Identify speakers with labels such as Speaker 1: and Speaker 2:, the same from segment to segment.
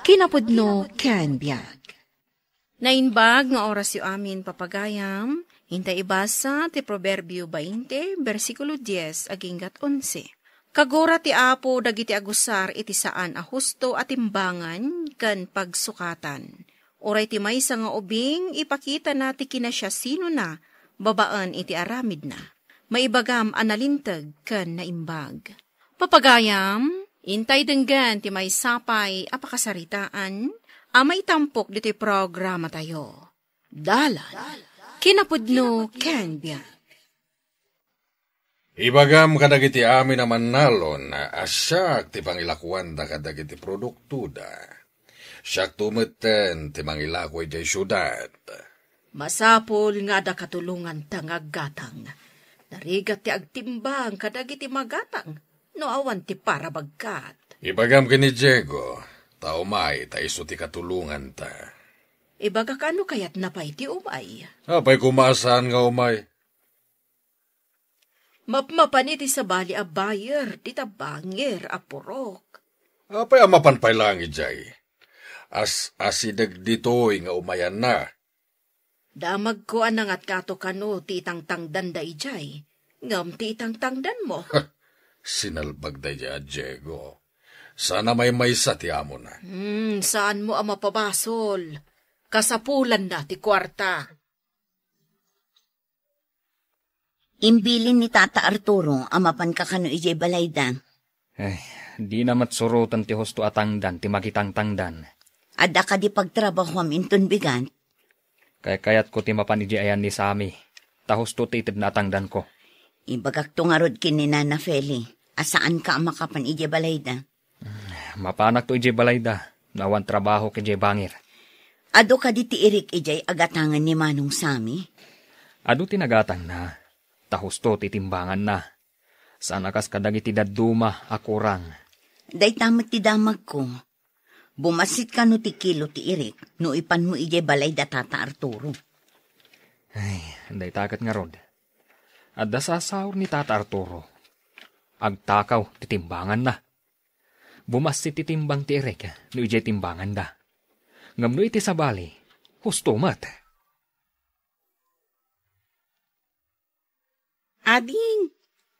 Speaker 1: Kinapudno ken biag.
Speaker 2: Nainbag nga oras yu amin papagayam, hintay ibasa ti Proverbio 20, versikulo 10, aginggat 11. Kagura ti Apo dagiti agusar iti saan a husto at timbangan ken pagsukatan. Oray ti maysa nga ubing ipakita na ti kinasya sino na, babaan iti aramid na. Maibagam analintag ken naimbag. Papagayam, intay denggan ti may sapay apakasaritaan, amay tampok dito programa tayo. Dalan, kinapudno ken biag.
Speaker 3: Ibagam kadagiti amin naman nalon na asyak ti pangilakuan da kadagiti produkto da. Siyak tumeten ti mangilakoy di syudad.
Speaker 2: Masapol nga da katulungan tangaggatang. Narigat ti agtimbang kadagiti magatang. No awan ti para bagkat.
Speaker 3: Ibagam kini Diego, tao may ta iso ti katulungan ta.
Speaker 2: Ibaga kano kayat napay ti umay?
Speaker 3: Apay kumasaan nga umay.
Speaker 2: Mapmapaniti sa bali a bayer, ti tabangir a purok.
Speaker 3: Apay amapan pay lang ijay. Asidag ditoy nga umayan na.
Speaker 2: Damag ko anangat kato kano ti itangtangdan da ijay. Ngam ti itangtangdan mo.
Speaker 3: Sinalbag da iya, Diego. Sana may maysa ti amo na.
Speaker 2: Saan mo ang mapabasol? Kasapulan na ti kwarta.
Speaker 4: Imbilin ni Tata Arturo, amapan ka kano ijay balayda.
Speaker 5: Di na matsurutan ti husto atangdan, ti makitangtangdan.
Speaker 4: Ada ka di pagtrabaho aminton bigan.
Speaker 5: Kayat ko ti mapan ijay ayan ni Sami. Ta husto ti itid na atangdan ko.
Speaker 4: Ibagak tungarod kini Nana Feli. Asaan ka makapan ijay balayda?
Speaker 5: Mapanak to ijay balayda. Nawan trabaho ki ijay bangir.
Speaker 4: Ado ka di ti irik ijay agatangan ni Manong Sami?
Speaker 5: Ado tinagatang na. Tahusto titimbangan na. Sana kas kadagiti daduma akurang.
Speaker 4: Day tamat ti damag ko. Bumasit ka no ti kilo ti irik, no ipan mo ijay balay da Tata Arturo.
Speaker 5: Day takat nga rod. At dasasaur ni Tata Arturo. Agtakaw titimbangan na. Bumasit titimbang ti irik, no ijay timbangan da. Ngam no iti sabali, husto mat.
Speaker 6: Ading,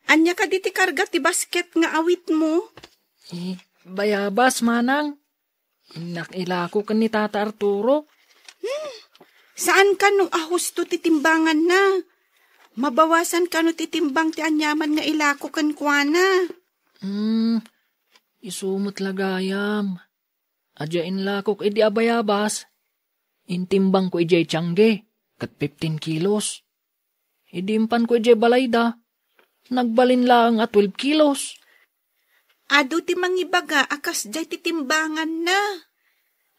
Speaker 6: anya ka diti karga ti basket nga awit mo?
Speaker 7: Bayabas, manang. Nakilako ka ni Tata Arturo.
Speaker 6: Saan ka nung ahusto ti timbangan na? Mabawasan ka no ti timbang ti anyaman nga ilako kan kuana.
Speaker 7: Isumot lagayam. Adyain lakok edi abayabas. Intimbang ko ijay tiyangge, kat 15 kilos. Idimpan ko ijay balayda. Nagbalin lang at 12 kilos.
Speaker 6: Ado ti mangibaga akas jay ti timbangan na.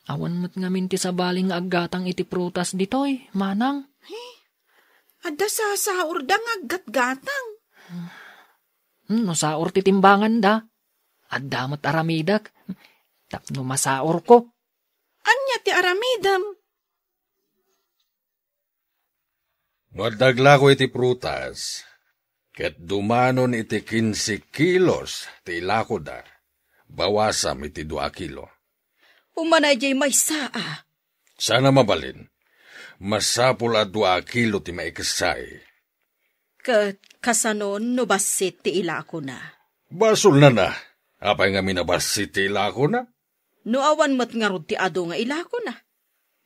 Speaker 7: Awan mo't ngamin ti sabaling aggatang iti prutas ditoy, manang.
Speaker 6: Ada sa saur da nga aggat-gatang.
Speaker 7: No saor ti timbangan da. Adda mo't aramidak. Tapno masaor ko.
Speaker 6: Anya ti aramidam?
Speaker 3: Madagla ko iti prutas. Ket dumanon iti 15 kilos ti ilako da. Bawasam iti 2 kilo.
Speaker 2: Umanay jay may saa.
Speaker 3: Sana mabalin. Masapul a 2 kilo ti maikasay.
Speaker 2: Kasanon no basit ti ilako na.
Speaker 3: Basol na. Apay nga minabasit ti ilako na?
Speaker 2: No awan mat nga rod ti ado nga ilako na.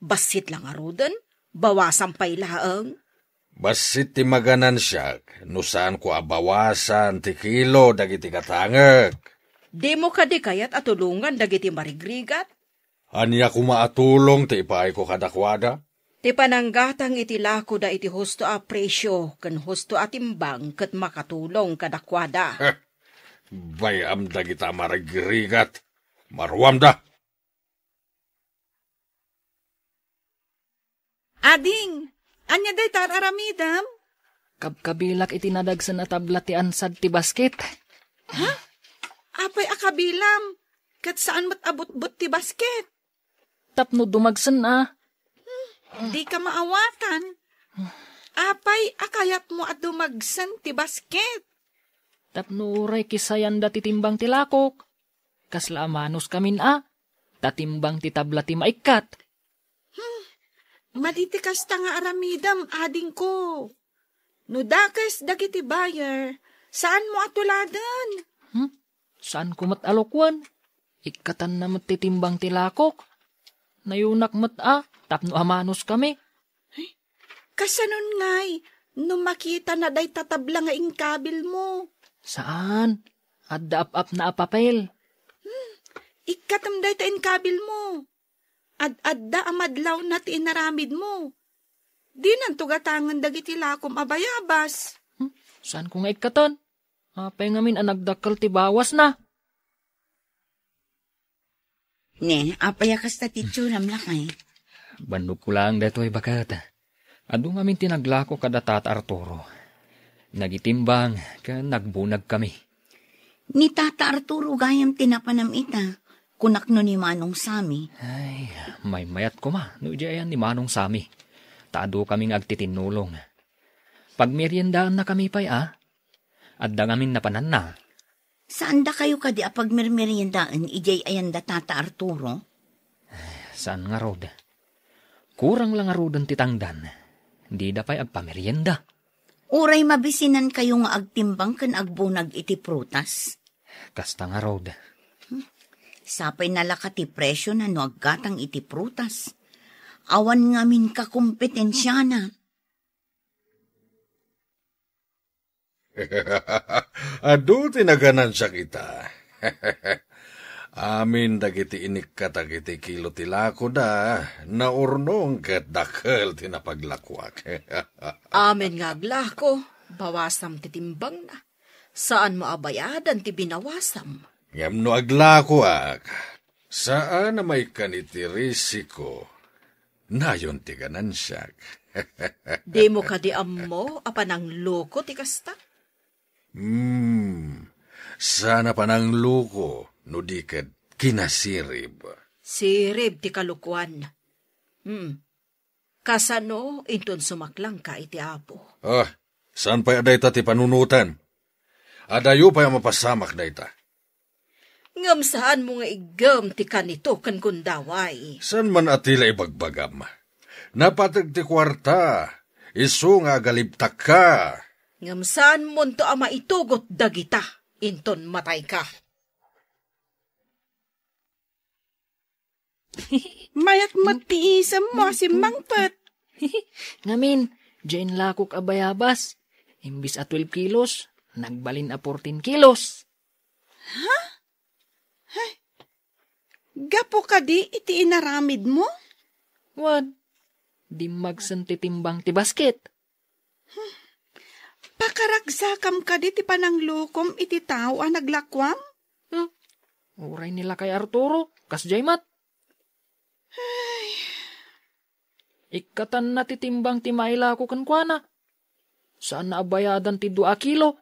Speaker 2: Basit lang nga rodan, bawasan pa ilaang.
Speaker 3: Basit ti maganan siyak, no saan ko abawasan ti kilo dagiti katangag.
Speaker 2: Di mo ka di kayat atulungan dagiti marigrigat?
Speaker 3: Anya ko maatulong ti ipaay ko kadakwada?
Speaker 2: Ti pananggatang iti lako da iti husto a presyo, kan husto a timbang kat makatulong kadakwada.
Speaker 3: Bayam dagita marigrigat, maruam da.
Speaker 6: Ading, anya day tararamidam?
Speaker 7: Kabkabilak iti nadagsan na tabla ti ansad ti basket.
Speaker 6: Ha? Apay akabilam, kat saan mat abot-bot ti basket?
Speaker 7: Tapno dumagsan na.
Speaker 6: Di ka maawatan. Apay akayat mo at dumagsan ti basket.
Speaker 7: Tapno uray kisayan da titimbang ti lakok. Kasla manos kamin a. tatimbang ti tabla ti maikat.
Speaker 6: Maditikas ta nga aramidam, ading ko. No dakes dagiti buyer, saan mo atuladan?
Speaker 7: Saan ko matalokwan? Ikatan na matitimbang ti lakok. Nayunak tapno amanos kami.
Speaker 6: Kasanon ngay, no makita na day tatabla nga ingkabil mo.
Speaker 7: Saan? Adda ap na apapel.
Speaker 6: Ikatam day ta ingkabil mo. Adda amadlaw na ti inaramid mo. Di nang tugatangan dagiti lakom abayabas.
Speaker 7: Saan ko nga ikatan? Apay ngamin ang nagdakkel ti bawas na.
Speaker 4: Ne, apayakas ta ti tsuram lakay.
Speaker 5: Bandog ko lang dato'y bakat. Ado ngamin tinaglako kada Tata Arturo. Nagitimbang, ka nagbunag kami.
Speaker 4: Ni Tata Arturo gayam tinapanam ita. Kunak no ni Manong Sami.
Speaker 5: Ay, may mayat ko ma. No ayan ni Manong Sami. Taado kaming agtitinulong. Pag meriendaan na kami pa'y adda ngamin napanan na.
Speaker 4: Saan da kayo kadi apag mermeriendaan ijay ayan da Tata Arturo?
Speaker 5: Saan nga rod? Kurang lang nga rodan titangdan. Di da pa'y agpamerienda.
Speaker 4: Uray mabisinan kayo nga agtimbang kan agbunag iti prutas.
Speaker 5: Kasta nga rod.
Speaker 4: Sapay nalaka ti presyo na no aggatang iti prutas. Awan ngamin kakompetensya na.
Speaker 3: Adu tinaganan siya kita. Amin dagiti inik katagiti kilo tilako da, naurnong kat dakal tinapaglakwak.
Speaker 2: Amen nga aglako, bawasam titimbang na. Saan mo abayadan ti binawasam?
Speaker 3: Ngam no aglakwak, saan na may kaniti risiko, nayon ti ganansyak.
Speaker 2: Di mo kadi ammo, apanang loko ti kasta?
Speaker 3: Sana pa ng luko, no di kad kinasirib.
Speaker 2: Sirib ti kalukuan. Kasano, inton sumaklang ka iti apo.
Speaker 3: Saan pa adayta ti panunutan? Adayo pa yung mapasamak dayta.
Speaker 2: Ngam saan mo nga igam ti kanito kan kundaway?
Speaker 3: San man atila ibagbagam? Napatag ti kwarta, iso nga galibtak ka.
Speaker 2: Ngam saan mo to ama itugot dagita, inton matay ka.
Speaker 6: Mayat matiisam mo si Mangpet.
Speaker 7: Ngamin, dyan lakok abayabas. Imbis a 12 kilos, nagbalin a 14 kilos.
Speaker 6: Gapo ka di iti inaramid mo?
Speaker 7: Wan, di magsan titimbang ti basket.
Speaker 6: Pakaragsakam ka di ti pananglukom iti tao ang naglakwam?
Speaker 7: Uray nila kay Arturo, kas jaymat. Ikatan na titimbang ti maila ko kankwana. Saan na abayadan ti 2 kilo?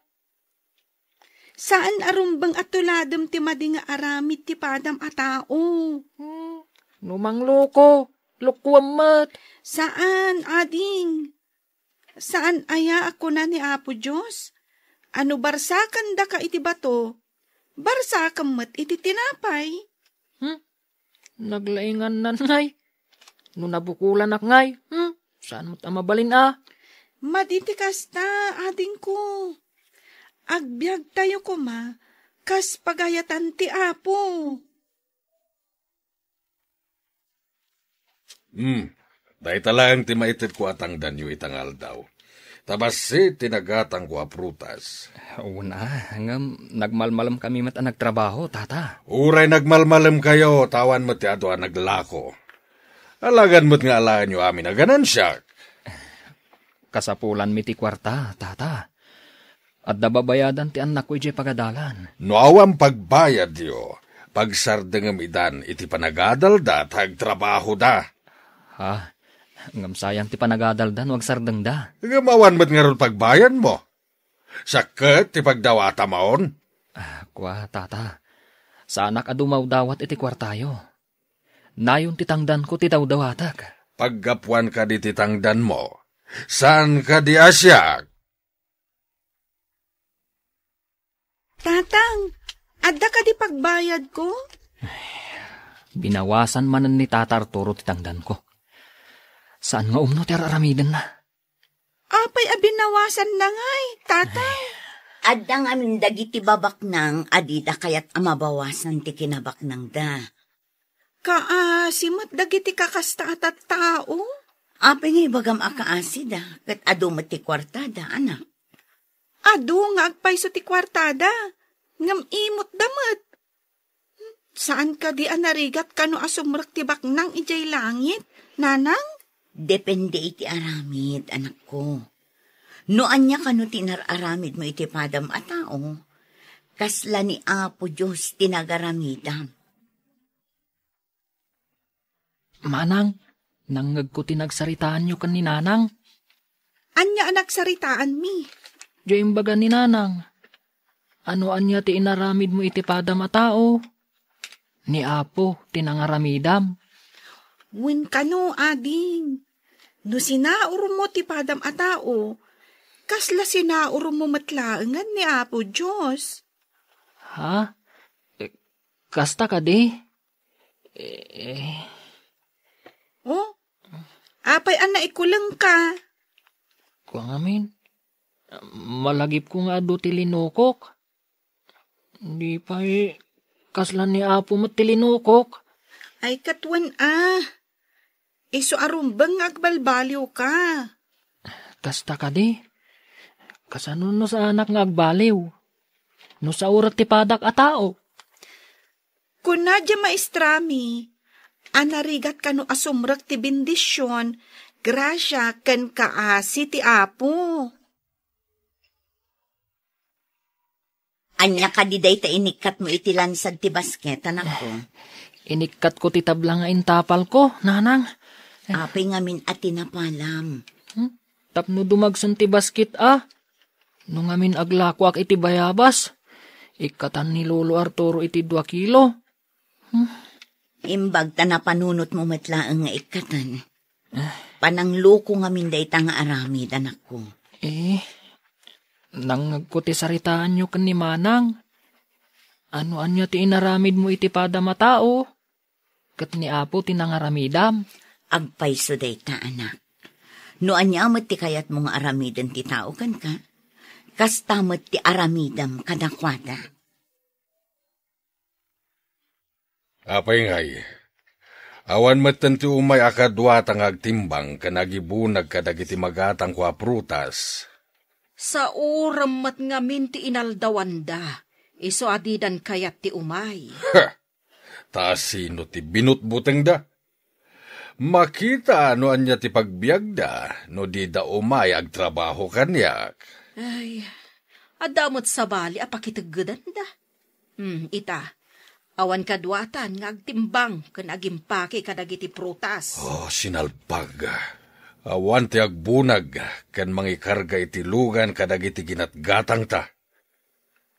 Speaker 6: Saan arumbang atuladam ti madi nga aramid ti padam a tao?
Speaker 7: Numang loko, lukwammat.
Speaker 6: Saan, ading? Saan aya ako na ni Apo Diyos? Ano barsakan da ka iti bato? Barsakan mat iti tinapay?
Speaker 7: Naglaingan na ngay. No nabukulan ak ngay. Saan mo't amabalin
Speaker 6: Maditi kasta, ading ko. Agbyag tayo ko kas pagayatan ti Apo.
Speaker 3: Dahi talang ti maitit ko atang danyo itangal daw. Tabasi tinagatang ko a prutas.
Speaker 5: Una, hanggang nagmalmalam kami mat nagtrabaho, Tata.
Speaker 3: Uray nagmalmalam kayo, tawan mo ti ato naglako. Alagan mo't nga alaan nyo amin na ganansyak.
Speaker 5: Kasapulan mi ti kwarta, Tata. At dababayadan ti anak ko iti pagadalan.
Speaker 3: No awang pagbayad yo, pagsardengam idan iti panagadal da, tagtrabaho da.
Speaker 5: Ngam sayang ti panagadaldan, wag sardeng da.
Speaker 3: Gamawan mo't nga ron pagbayad mo. Sakit ti pagdawata maon.
Speaker 5: Kwa, Tata. Sa anak adumaw dawat iti kwartayo. Nayon titangdan ko ti dawdawatak.
Speaker 3: Paggapuan ka di titangdan mo, saan ka di asyak?
Speaker 6: Tatang, adda ka di pagbayad ko?
Speaker 7: Binawasan manan ni Tata Arturo ti tangdan ko. Saan nga umno ti araramidan na?
Speaker 6: Apay abinawasan na ngay, tatay.
Speaker 4: Adda nga amin dagiti babaknang adida kayat amabawasan ti kinabaknang da.
Speaker 6: Simot dagiti kakasta at tao.
Speaker 4: Apay nga ibagam akaasida, kat ado ti kwartada, anak.
Speaker 6: Ado nga agpayso ti kwartada. Ngam imot damat. Saan ka di anarigat kano asumrek ti baknang ijay langit, nanang?
Speaker 4: Depende iti aramid, anak ko. Noan niya kano tinararamid mo iti padam a tao, kasla ni Apo Diyos tinagaramidam.
Speaker 7: Manang, nangag ko tinagsaritaan nyo kan ni Nanang.
Speaker 6: Anya anak saritaan mi.
Speaker 7: Diyo imbaga ni Nanang. Ano anya ti inaramid mo iti padam a tao? Ni Apo tinangaramidam.
Speaker 6: Wen kano ading. No sinauro mo ti padam a tao, kasla sinauro mo matlaengan ni Apo Diyos.
Speaker 7: Ha? Kasta ka di?
Speaker 6: Oh, apay ana ikulang ka.
Speaker 7: Kung amin, malagip ko nga do tilinukok. Di pa kaslan ni Apo mo tilinukok.
Speaker 6: Ay katwan iso arumbang agbalbaliw ka.
Speaker 7: Kasta ka di? Kasano no sa anak nga agbaliw? No sa urat ti padak a tao?
Speaker 6: Kung nadya maestrami, anarigat ka no asumrek ti bendisyon, grasya ken kaasi ti Apo.
Speaker 4: Anya ka di day ta inikat mo iti lansad ti basket, anak ko.
Speaker 7: Inikat ko ti tabla nga intapal ko, Nanang.
Speaker 4: Apay ngamin at tinapalam.
Speaker 7: Tapno dumagsan ti basket No ngamin aglakwak iti bayabas. Ikatan ni Lolo Arturo iti 2 kilo.
Speaker 4: Imbag ta na panunot mo matlaang nga ikatan. Panangluko ngamin day ta nga aramid, anak ko.
Speaker 7: Nangag ko ti saritaan nyo kan ni Manang. Ano anya ti inaramid mo iti pada matao? Kat ni Apo tinangaramidam.
Speaker 4: Agpayso day ta, anak. No anya amat ti kayat mong aramidan ti tao kan ka, kastamat ti aramidam kadakwada.
Speaker 3: Apay ngay, awan matan ti umay akadwatang agtimbang kanagibunag kadagiti magatang kwa prutas.
Speaker 2: Sa uram mat ngamin ti inaldawanda, iso adidan kayat ti umay.
Speaker 3: Taas sino ti binutbuteng da? Makita no anya ti pagbiag da, no di da umay agtrabaho kanyak.
Speaker 2: Ay, adamot sa bali apakitaggadan da. Ita, awan kadwatan nga agtimbang kan agimpake kadagiti prutas.
Speaker 3: Sinalpag. Awan ti agbunag kan mangikarga iti lugan kadagiti ginatgatang ta.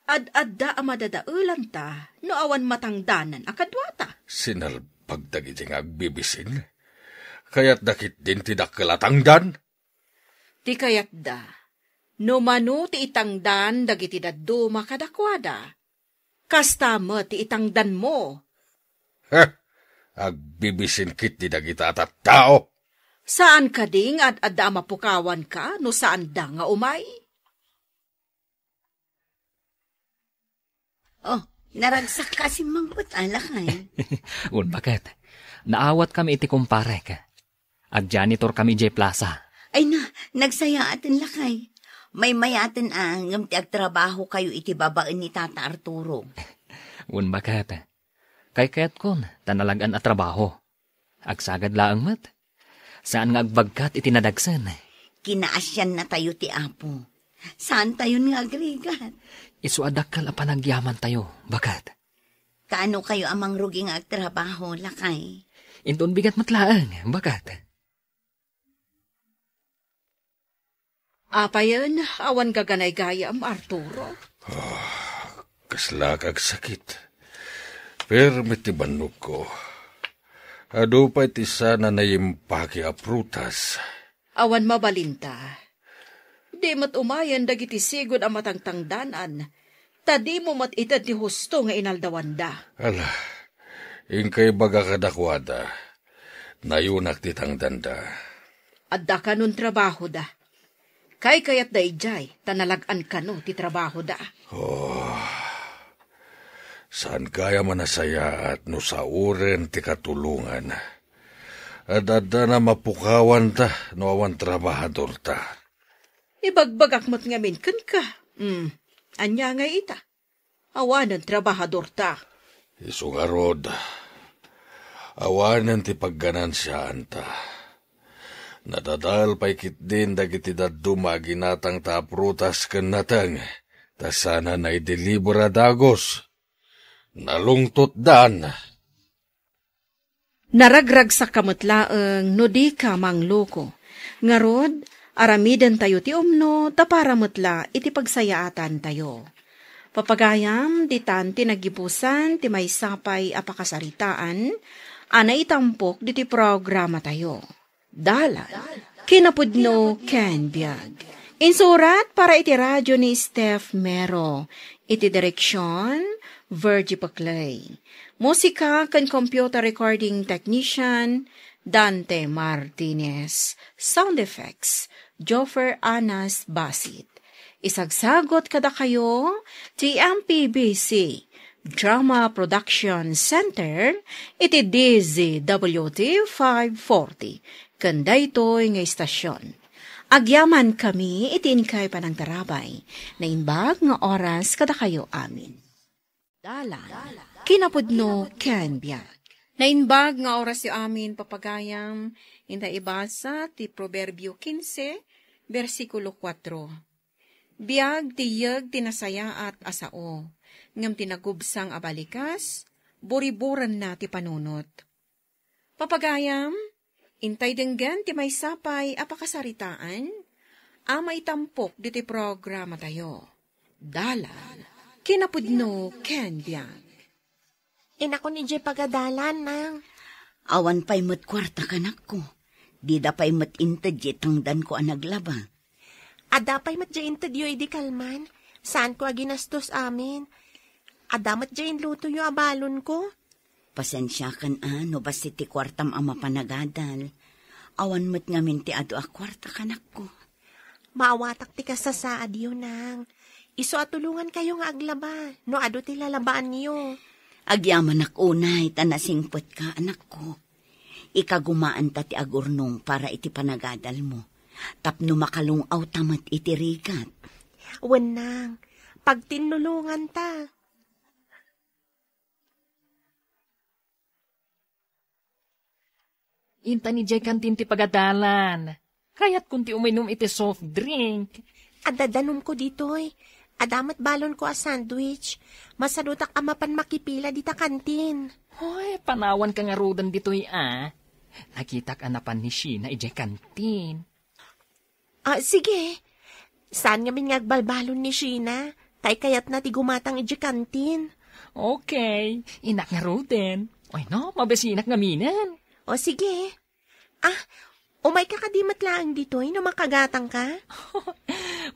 Speaker 2: Ad-adda amadadaulan ta, no awan matangdanan akadwata.
Speaker 3: Sinalpag dagiti nga agbibisin. Kaya't dakit din ti dakkelatangdan.
Speaker 2: Ti kayat da, no mano ti itangdan dagiti daddo makadakwada. Kastama ti itangdan mo.
Speaker 3: Agbibisin kit ti dagita at tao.
Speaker 2: Saan ka ding ad-adda mapukawan ka no saan da nga umay?
Speaker 4: Naragsak kasi mangkot alakay.
Speaker 7: Bakit? Naawat kami iti kumpare ka. Ag-janitor kami J Plaza.
Speaker 4: Ay nagsaya atin lakay. May mayatin ngam ti agtrabaho kayo iti babaan ni Tata Arturo.
Speaker 7: Bakit? Kay kayat kon, tanalagan at trabaho. Agsagad laang mat. Saan nga agbagkat iti nadagsan?
Speaker 4: Kinaasyan na tayo ti Apo. Saan tayo nga agrigat?
Speaker 7: Isuadakal a panagyaman tayo. Bakit?
Speaker 4: Kaano kayo amang rugi nga agtrabaho, lakay?
Speaker 7: Inton bigat matlaang. Bakit?
Speaker 2: Apayan, awan gaganay gaya am Arturo.
Speaker 3: Kaslakag sakit. Permiti banok ko. Ado pa iti sana na impake a prutas.
Speaker 2: Awan mabalinta. Di mat umayan dagiti sigod ang matangtangdanan. Tadi mo mat itad ti husto nga inaldawanda.
Speaker 3: Ala, Ingkay baga kadakwada, nayunak titang danda.
Speaker 2: Adda ka nun trabaho da. Kay kayat da ijay, tanalagan ka no ti trabaho da.
Speaker 3: Saan kaya manasaya at no sa uren ti katulungan. Adada na mapukawan ta no awan trabahador ta.
Speaker 2: Ibagbagak mo't ngamin kan ka. Anya nga ita. Awanan trabahador ta.
Speaker 3: Isungarod, awanan ti pagganansyahan ta. Nadadal pa'y kitdin dagiti daduma ginatang ta prutas ken natang. Ta sana na idelibera dagos. Nalungtot dan.
Speaker 2: Naragrag sa kamutlaeng no di ka mangloko. Ngarod, aramidan tayo ti umno taparamutla iti pagsayaatan tayo. Papagayam, di tanti nagibusan ti may sapay apakasaritaan, ana itampok di ti programa tayo. Dalan, kinapudno Ken Biag. Insurat para iti radyo ni Steph Mero. Iti direksyon, Virgie Paclay. Musika kan computer recording technician, Dante Martinez. Sound effects, Joffer Anas Basit. Isagsagot kada kayo, TMPBC, Drama Production Center, iti DZWT 540. Kanda ito'y nga istasyon. Agyaman kami, itiinkay pa ng tarabay, na imbag nga oras kada kayo amin. Dalan, kinapudno Ken Biag. Nainbag nga oras yu amin papagayam, inda ibasa ti Proverbio 15, versikulo 4. Biag tiyag tinasaya at asao, ngam tinagubsang abalikas, buriburan na ti panunot. Papagayam, intay denggan ti may sapay apakasaritaan, ama itampok di ti programa tayo. Dalan, kinapudno Ken Biag.
Speaker 8: Inako ni Jay pagadalan nang.
Speaker 4: Awan pa'y mat kwarta kanak ko. Di da pa'y mat intadye tangdan ko anaglaba.
Speaker 8: Ada pa'y mat Jay intadyo di kalman. Saan ko aginastos amin? Ada mat Jay luto yu abalon ko.
Speaker 4: Pasensya kan no basi ti kwartam ama panagadal. Awan mat ngamin ti ado a kwarta kanak ko.
Speaker 8: Maawatak ti kasasaad yun nang. Iso atulungan kayo nga aglaba. No ado ti lalabaan niyo.
Speaker 4: Agyaman unay, tanasingpot ka, anak ko. Ikagumaan ta ti agurnong para iti panagadal mo. Tapno makalungaw tamat iti rigat.
Speaker 8: Wenang, pag tinulungan ta.
Speaker 7: Inta ni Jay kantin ti pagadalan. Kaya't kunti uminom iti soft drink.
Speaker 8: Adadanom ko ditoy. Adamat balon ko a sandwich. Masadutak amapan makipila dita kantin.
Speaker 7: Hoy, panawan ka nga rodan dito'y Nakitak anapan ni Sheena ijay kantin.
Speaker 8: Sige. Saan ngamin ngagbalbalon ni Sheena? Tay kayat na ti gumatang ijay kantin.
Speaker 7: Okay, inak nga rodan. Oy no, mabesinak nga minan.
Speaker 8: O sige. Umay ka kadimat lang dito'y no makagatang ka?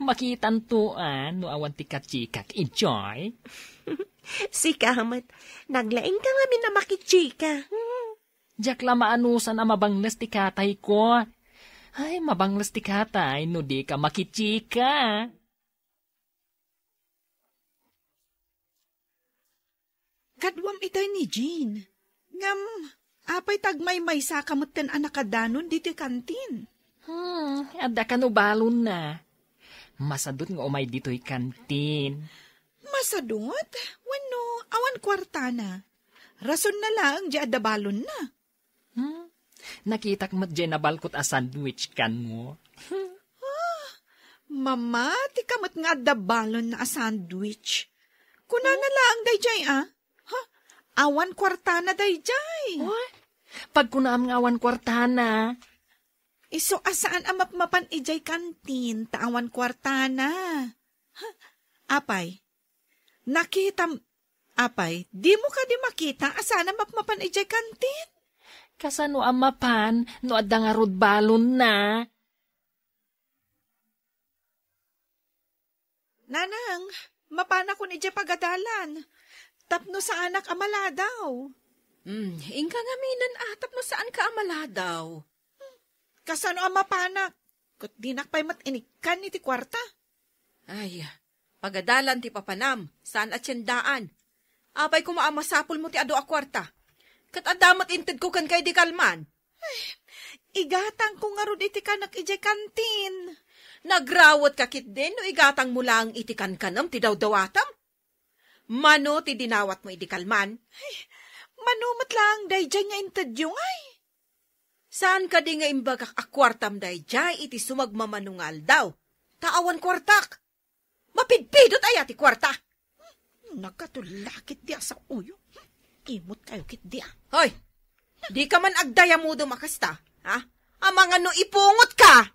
Speaker 7: Makitantuan no awan ti kachikak enjoy.
Speaker 8: Si Kamat, naglaing ka nga na makichika.
Speaker 7: Diyak lamaanusan ang mabanglas ti katay ko. Ay, mabanglas ti katay no di ka makichika.
Speaker 6: Kadwam itay ni Jean. Ngam, apay tagmay-may sa kamutan anakadanon dito kantin.
Speaker 7: Ada ka no balon na. Masadot nga umay dito'y kantin.
Speaker 6: Masadot? Wano, awan kwarta na. Rason na lang, di adabalon na.
Speaker 7: Nakitak mo't dyan nabalkot a sandwich kan mo.
Speaker 6: Mama, ti kamot nga adabalon na a sandwich. Kuna na lang, dayjay awan kwarta na dayjay.
Speaker 7: Pag kunam nga awan kwarta na.
Speaker 6: Iso asaan amapmapan ijay kantin, taawan kwarta na. Apay, apay, di mo ka di makita asana mapmapan ijay kantin?
Speaker 7: Kasano amapan, no adda nga rod balon na.
Speaker 6: Nanang, mapana ko ni ijay pagadalan. Tapno sa anak amala daw.
Speaker 2: Ingka nga minan atap no saan ka amala daw.
Speaker 6: Kasano ang mapanak? Kat dinakpay mat inikan iti kwarta.
Speaker 2: Ay, pagadalan ti papanam, saan at siyandaan. Apay kumaamasapol mo ti ado a kwarta. Kat adamat inted ko kan kay di kalman.
Speaker 6: Igatang ko nga ron iti kanak iti kantin.
Speaker 2: Nagrawat ka kit din no igatang mo lang iti kankanam ti dawdawatam. Mano ti dinawat mo iti kalman.
Speaker 6: Manumat lang dayjay nga inted yung ay.
Speaker 2: Saan ka di nga imbagak akwartam dayjay iti sumagmamanungal daw. Taawan kwartak. Mapidpidot ay ati kwarta.
Speaker 6: Nagkatulakit diya sa uyo. Imot kayo kit diya.
Speaker 2: Hoy, di ka man agdaya mo dumakasta, ha? Amang ano ipungot ka?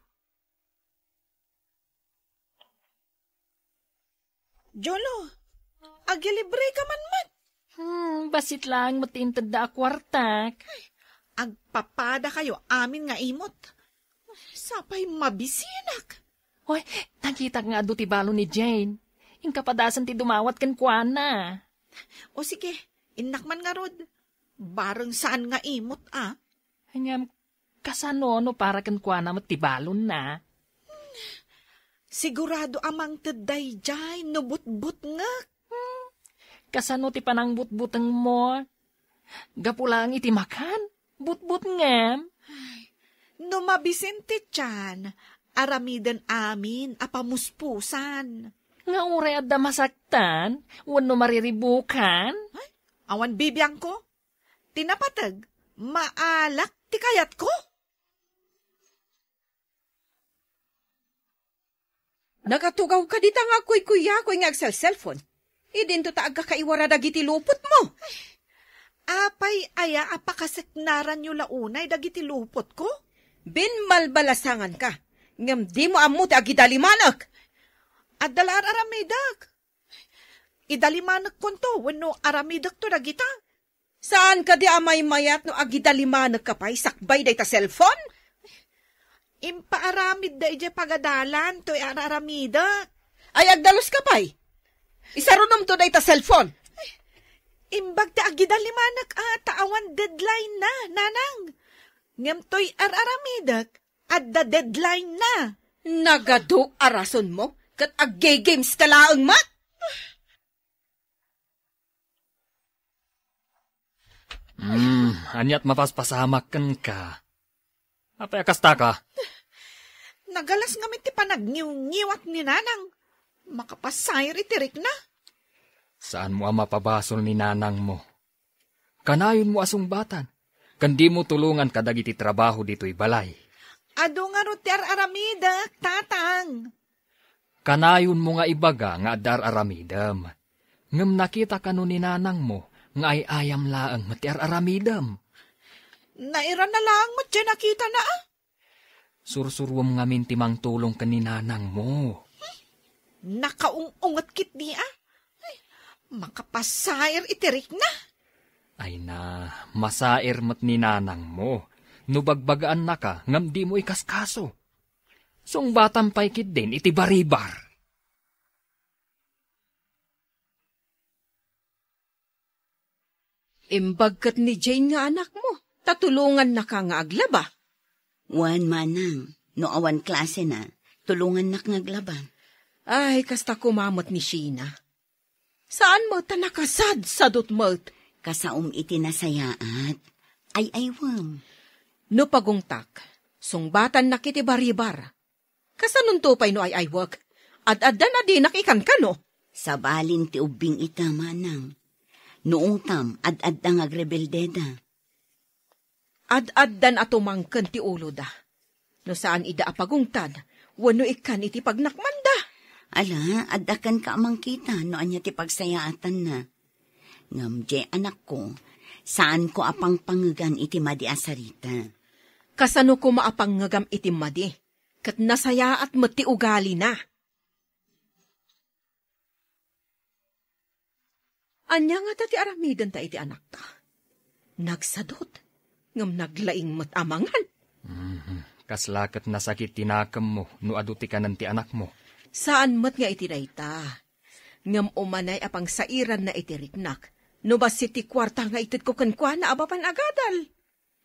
Speaker 6: Jolo, agilibre ka man man.
Speaker 7: Basit lang matintad da akwartak.
Speaker 6: Agpapada kayo amin nga imot. Sapay mabisinak.
Speaker 7: Hoy, nakita nga do ti balo ni Jane. Yung kapadasan ti dumawat kan kuana.
Speaker 6: O sige, inakman nga rod. Barang saan nga imot
Speaker 7: Hangam, kasano no para kan kuana mat ti balon na.
Speaker 6: Sigurado amang teday jay, nubut-but nga.
Speaker 7: Kasano ti panang but-butang mo. Gapulang iti makan. But-but ngam.
Speaker 6: No mabisin ti tiyan, aramidan amin apamuspusan.
Speaker 7: Nga uray at damasaktan, wano mariribukan.
Speaker 6: Awan bibiyang ko, tinapatag, maalak ti kayat ko.
Speaker 2: Nagatugaw ka dita nga kuya nga agsel-cellphone. Idin to taag kakaiwara dagiti lupot mo.
Speaker 6: Apay aya apakaseknaran nyo launay dagiti lupot ko.
Speaker 2: Binmalbalasangan ka. Ngam di mo amo ti agidalimanak.
Speaker 6: At dalar aramidak. Idalimanak konto, wano aramidak to dagita.
Speaker 2: Saan ka di amay mayat no agidalimanak ka pa'y sakbay day ta cellphone?
Speaker 6: Impaaramid da ije pagadalan to araramidak.
Speaker 2: Ay agdalos ka pa'y. Isarunom to day ta cellphone.
Speaker 6: Imbag ta agidalimanak taawan deadline na, nanang. Ngam to'y araramidak at the deadline na.
Speaker 2: Nagado arason mo? Kat ag-games ka laang mat?
Speaker 5: Anyat mapaspasamak ka. Apay akasta ka?
Speaker 6: Nagalas nga ti panagniw-ngiwat ni nanang. Makapasayr itirik na.
Speaker 5: Saan mo ang mapabasol ni nanang mo? Kanayon mo asungbatan. Kandi mo tulungan kadagiti trabaho dito'y balay.
Speaker 6: Ado nga ro ti aramidak, tatang.
Speaker 5: Kanayon mo nga ibaga nga adar aramidam. Ngam nakita ka no ni nanang mo, nga ay ayam laang matiar aramidam.
Speaker 6: Naira na lang mo dyan nakita na
Speaker 5: Sursurwam nga mintimang tulong ka ni nanang mo.
Speaker 6: Nakaungungat kit niya. Makapasayar itirik na.
Speaker 5: Ay na, masair mat ni nanang mo. Nubagbagaan na ka, ngam di mo ikaskaso. Sung batang paikit din, iti baribar.
Speaker 2: Imbagkat ni Jane nga anak mo. Tatulungan na ka nga aglaba.
Speaker 4: Wan manang, no awan klase na, tulungan nak ngaglaban.
Speaker 2: Ay, kasta kumamot ni Sheena. Saan mo ta nakasad sadot mo't?
Speaker 4: Kasaum iti nasayaat. Ay aywam.
Speaker 2: No pagungtak, sungbatan na kiti baribar. Kasanun tupay no ay aywag. Ad-adda na di nakikan ka no?
Speaker 4: Sabalin ti ubing ita manang. Noong tam, ad-adda ngagrebeldeda.
Speaker 2: Ad-addan atumangken ti ulo da. No saan ida apagungtad, wano ikan iti pagnakmanda.
Speaker 4: Ala, addakan ka amang kita, no anya ti pagsayaatan na. Ngamje anak ko, saan ko apang pangagan iti madi asarita.
Speaker 2: Kasano ko maapangagam iti madi, kat nasaya at mati ugali na. Anya nga ti aramidan ta iti anak ta. Nagsadot, ngam naglaing matamangan.
Speaker 5: Kaslakat nasakit tinakam mo, no aduti ka ti anak mo.
Speaker 2: Saan mat nga iti dayta? Ngam umanay apang sairan na iti riknak, No ba si ti kwarta nga itit ko kankwa na abapan agadal?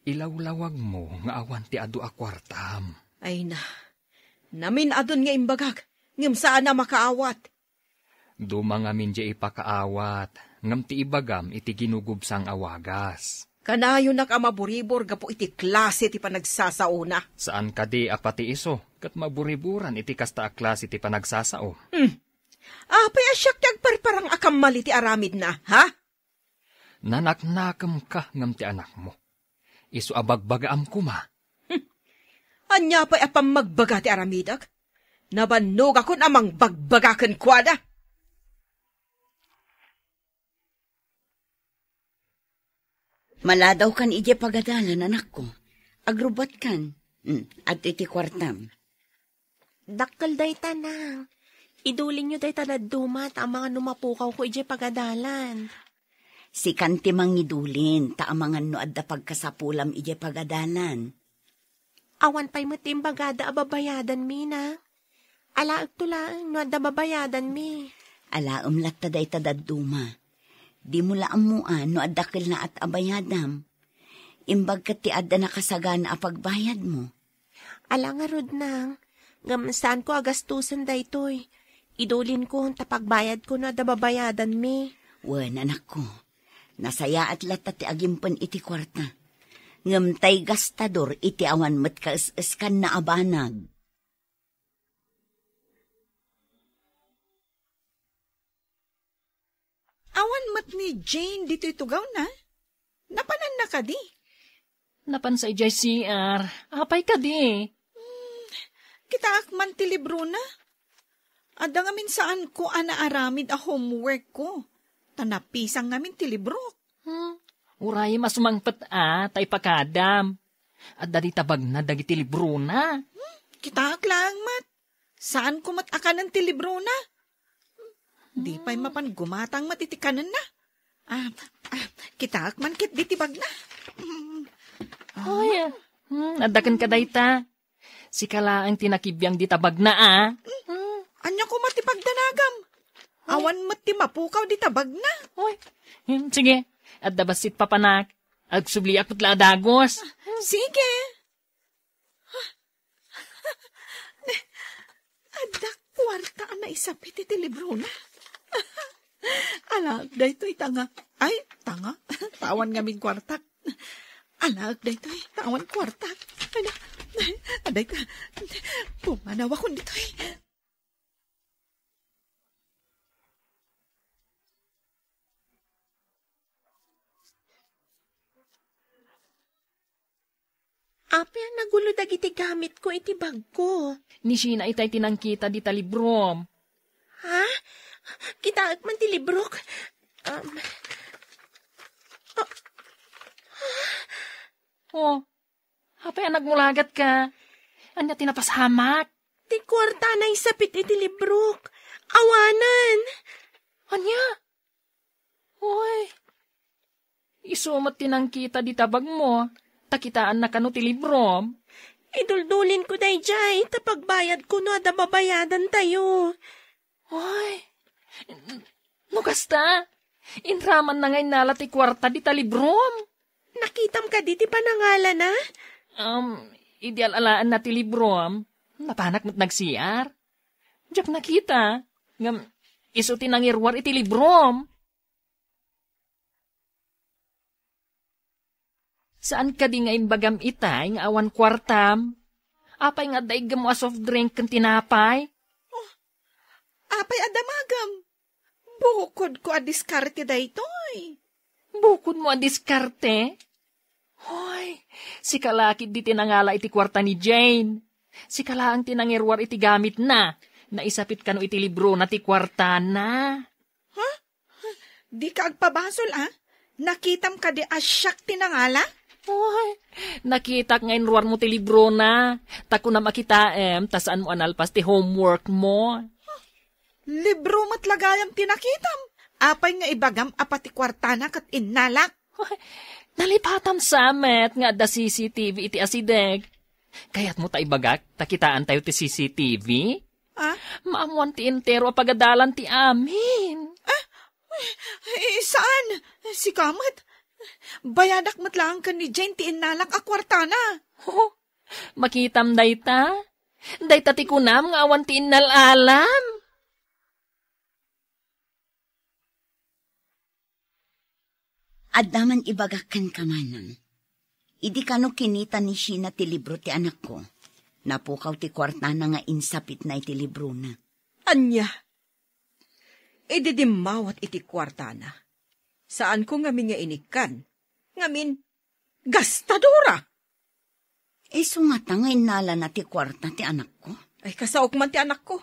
Speaker 5: Ilawlawag mo nga awan ti adu a kwartam.
Speaker 2: Ay na, namin adon nga imbagag, ngam saan na makaawat.
Speaker 5: Dumangamin di ipakaawat, ngam ti ibagam iti ginugubsang awagas.
Speaker 2: Kanayo na ka maburibor gapo iti klase ti panagsasauna.
Speaker 5: Saan ka di apati iso, kat maburiburan iti kasta a klase ti panagsasao.
Speaker 2: Apay asyak ti agparparang akamali ti aramid na, ha?
Speaker 5: Nanaknakam ka ngam ti anak mo. Isu abagbagaam kuma.
Speaker 2: Anya pa'y apam magbaga ti aramidag? Nabannog ako namang bagbagakan kwada.
Speaker 4: Maladaw kan ije pagadalan, anak ko. Agrubat kan. At iti kwartam.
Speaker 8: Dakkel day tanang. Idulin nyo day tanad dumat ang mga numapukaw ko ije pagadalan.
Speaker 4: Si kanti mangidulin, taamangan no adda pagkasapulam ije pagadalan.
Speaker 8: Awan pa'y matim bagada ababayadan mi na. Alaag tulaan no adda babayadan mi.
Speaker 4: Alaam latta day tadadduma. Di mo laamuan no adakil na at abayadam. Imbag kat ti adda nakasagana a pagbayad mo.
Speaker 8: Ala nga rod nang, saan ko agastusan day toy. Idulin ko tapagbayad ko no adda babayadan mi.
Speaker 4: Wen, anak ko, nasaya at latta ti agimpan iti kwarta. Ngam tay gastador iti awan mat kaes-eskan na abanag.
Speaker 6: Awan mat ni Jane dito itugaw na. Napanan na ka di.
Speaker 7: Napan sa ijay CR. Apay ka di.
Speaker 6: Kita akman ti libro na. Ada ngamin saan ko anaaramid a homework ko. Tanapisang ngamin ti libro.
Speaker 7: Uray masumangpet tay pakadam. At dadi tabag na dagiti libro na.
Speaker 6: Kita aklang mat. Saan ko mat akanan ti libro na? Di pa'y mapan gumatang matitikanan na. Kita akman kit ditibag na.
Speaker 7: Hoy, nadakan ka dayta. Si kala ang tinakibiyang ditabag na
Speaker 6: Anya ko matibag danagam. Awan mati mapukaw ditabag na.
Speaker 7: Hoy, sige. At dabasit papanak. Agsubli akot la dagos.
Speaker 6: Sige. Ada kwarta na isapit iti libro na. Alag, daytoy tanga. Ay, tanga. Tawan ngaming kwartak. Alag, daytoy tawan kwartak. Aday ka. Pumanaw ako ditoy.
Speaker 8: Api ang nagulo dagiti gamit ko iti bag ko.
Speaker 7: Ni Sheena itay tinangkita di talibrom.
Speaker 8: Ha? Kita man ti librok.
Speaker 7: Apay ang nagmulagat ka. Anya tinapashamak.
Speaker 8: Ti kwarta na isapit iti librok. Awanan.
Speaker 7: Anya? Hoy. Isumat tinangkita di tabag mo. Takitaan na kano ti librom.
Speaker 8: Iduldulin ko day jay. Tapagbayad ko no ada babayadan tayo.
Speaker 7: Hoy. No kasta, inraman na ngay nala ti kwarta di talibrom.
Speaker 8: Nakitam ka di ti panangalan na?
Speaker 7: Ideal alaan na ti librom. Napanak mo't nagsiyar. Diyak nakita. Ngam, iso tinangirwar iti librom. Saan ka di ngayon bagam itay nga awan kwartam? Apay nga daigam mo a soft drink kan tinapay?
Speaker 6: Apay adamagam. Bukod ko a diskarte daytoy.
Speaker 7: Bukod mo a diskarte? Hoy, si kalakid di tinangala iti kwarta ni Jane. Si kala ang tinangirwar iti gamit na. Naisapit kano iti libro na ti kwarta na.
Speaker 6: Ha? Di ka agpabasol Nakitam ka di asyak tinangala?
Speaker 7: Hoy, nakita ngayon ruwar mo ti libro na. Tako na makitaem, tasaan mo analpas ti homework mo.
Speaker 6: Libro mo't lagayam tinakitam. Apay nga ibagam apati kwartana kat innalak.
Speaker 7: Nalipatam samet nga da CCTV iti asideg. Kaya't mo ta ibagak, takitaan tayo ti CCTV? Maamuan ti entero apagadalan ti amin.
Speaker 6: Saan? Si Kamat? Bayadak matlang ka ni Jane ti inalak a kwartana.
Speaker 7: Oh, makitam dayta. Dayta ti kunam nga awan ti inalalam.
Speaker 4: Adaman ibagakan ka manan. Idi kano kinita ni Sheena ti libro ti anak ko. Napukaw ti kwartana nga insapit na iti libro na.
Speaker 2: Anya, ididimawat iti kwartana. Saan ko ngamin nga inikan? Ngamin, gastadora.
Speaker 4: So nga nga inala na ti kwarta ti anak ko.
Speaker 2: Ay kasaok man ti anak ko.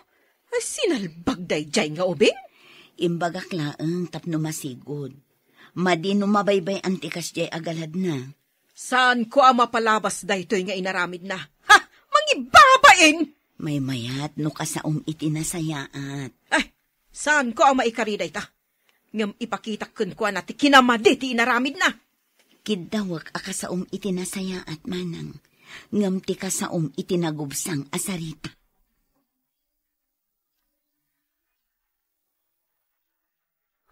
Speaker 2: Ay sinalbag dayjay nga ubing.
Speaker 4: Imbagak laeng tapno masigod. Madino mabaybay antikas jay agalad na.
Speaker 2: Saan ko ang mapalabas daytoy nga inaramid na? Ha! Mangibabain!
Speaker 4: May mayat no kasaom iti nasayaat.
Speaker 2: Ay, saan ko ang maikari dayta? Ngam ipakita kun ko na ti kinamadi ti inaramid na.
Speaker 4: Kidawak akasaom iti nasayaat manang. Ngam ti kasaom iti nagubsang asarita.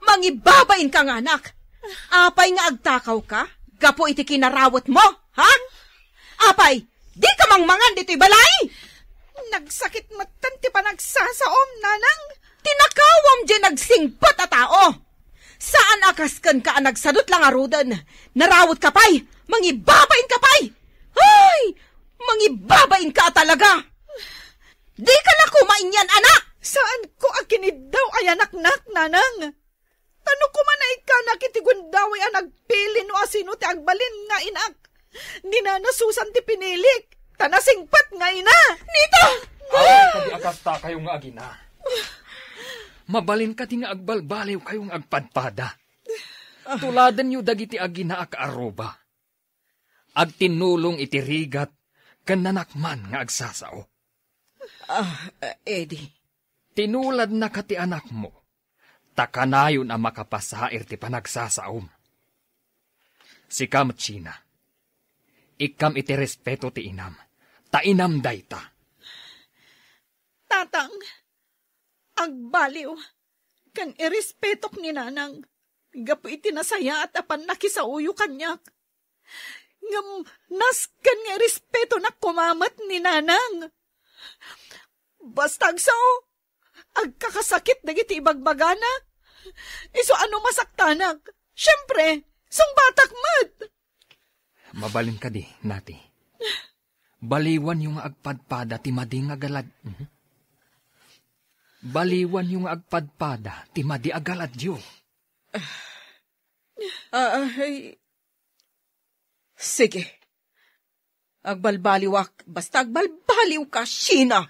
Speaker 2: Mangibabain ka nga anak. Apay nga agtakaw ka? Gapo iti kinarawat mo, ha? Apay, di ka mangmangan dito'y balay!
Speaker 6: Nagsakit matan ti pa nagsasaom, nanang.
Speaker 2: Tinakawam di nagsingpat a tao. Saan akaskan ka nagsadot lang arudan? Narawat ka pa'y, mangibabain ka pa'y! Ay, mangibabain ka talaga! Di ka na kumain yan, anak!
Speaker 6: Saan ko akinid daw ay anak-nak, nanang? Tano ko man ay ka nakitigundaw ay nagpili no asino ti agbalin nga inak. Ninanasusan ti pinilik. Tanasingpat nga ina. Nito!
Speaker 5: Ay, kadi akasta kayong nga agina. Mabalin ka ti nga agbalbaliw kayong agpadpada. Tuladan yu dagiti agina ak aroba. Agtinulong iti rigat kan nanakman nga agsasao.
Speaker 2: Eddie.
Speaker 5: Tinulad na ka ti anak mo. Takanayon ang makapasair ti panagsasaom. Si Kamat Sheena, ikam iti respeto ti inam, ta inam dayta.
Speaker 6: Tatang, agbaliw, kan irespetok ni nanang, gapo iti nasaya at apan nakisauyo kanyak. Ngam naskan nga irespeto na kumamat ni nanang. Basta agsaw, agkakasakit dagiti ibagbagana. Iso ano masaktanak? Siyempre, sungbatak mat.
Speaker 5: Mabalin ka di, nati. Baliwan yung agpadpada ti madi nga galad. Baliwan yung agpadpada ti madi agalad yu.
Speaker 2: Sige. Agbalbaliwak, basta agbalbaliw ka, Sheena.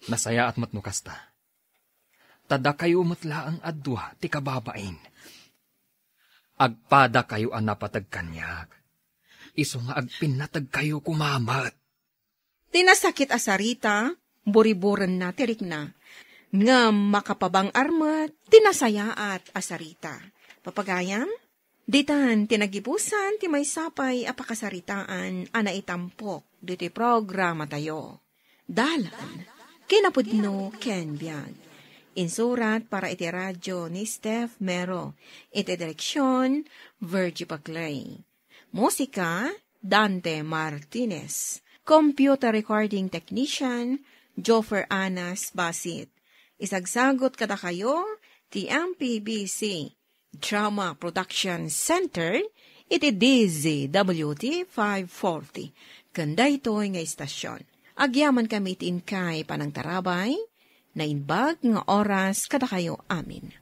Speaker 5: Nasaya at matnukasta. Tada kayo matla ang adwa ti kababain. Agpada kayo ang napatag kanyak. Iso nga agpinatag kayo kumamat.
Speaker 2: Tinasakit asarita, buriburan na tirik na. Nga makapabang armat, tinasayaat asarita. Papagayam? Ditan tinagibusan ti may sapay apakasaritaan ana itampok diti programa tayo. Dalan, kinapudno ken biag. Insurat para iti radyo ni Steph Mero. Iti direksyon, Virgie Paclay. Musika, Dante Martinez. Computer recording technician, Joffer Anas Basit. Isagsagot kada kayo, ti MPBC Drama Production Center, iti DZWT 540. Kanda ito'y nga istasyon. Agyaman kami ti inkay panang tarabay, na inbag nga oras kada kayo amin.